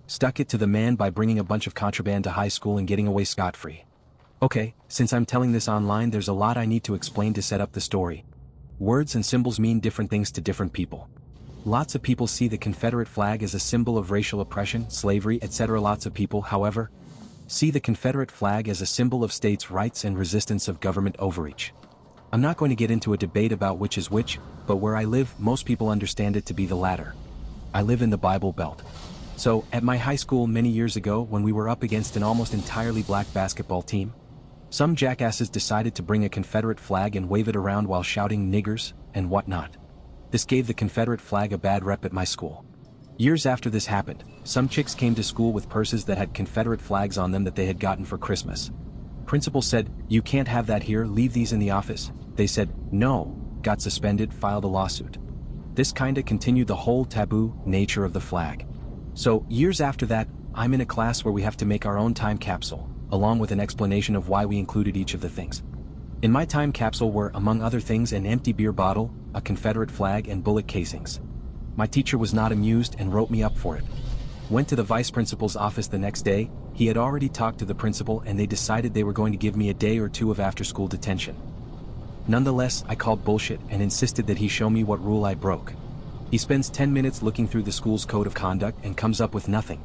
Stuck it to the man by bringing a bunch of contraband to high school and getting away scot-free. Okay, since I'm telling this online, there's a lot I need to explain to set up the story. Words and symbols mean different things to different people. Lots of people see the Confederate flag as a symbol of racial oppression, slavery, etc. Lots of people, however, see the Confederate flag as a symbol of states' rights and resistance of government overreach. I'm not going to get into a debate about which is which, but where I live, most people understand it to be the latter. I live in the Bible Belt. So, at my high school many years ago when we were up against an almost entirely black basketball team, some jackasses decided to bring a Confederate flag and wave it around while shouting niggers and whatnot. This gave the Confederate flag a bad rep at my school. Years after this happened, some chicks came to school with purses that had Confederate flags on them that they had gotten for Christmas. Principal said, "You can't have that here, leave these in the office." They said, "No," got suspended, filed a lawsuit. This kinda continued the whole taboo nature of the flag. So, years after that, I'm in a class where we have to make our own time capsule, along with an explanation of why we included each of the things. In my time capsule were, among other things, an empty beer bottle, a Confederate flag, and bullet casings. My teacher was not amused and wrote me up for it. Went to the vice principal's office the next day. He had already talked to the principal and they decided they were going to give me a day or two of after-school detention. Nonetheless, I called bullshit and insisted that he show me what rule I broke. He spends 10 minutes looking through the school's code of conduct and comes up with nothing.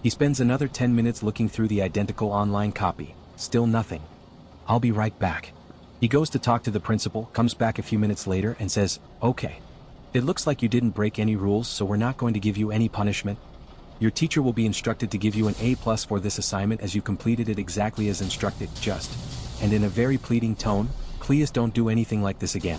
He spends another 10 minutes looking through the identical online copy, still nothing. I'll be right back. He goes to talk to the principal, comes back a few minutes later and says, "Okay. It looks like you didn't break any rules, so we're not going to give you any punishment. Your teacher will be instructed to give you an A+ for this assignment as you completed it exactly as instructed, just," and in a very pleading tone, "Please don't do anything like this again."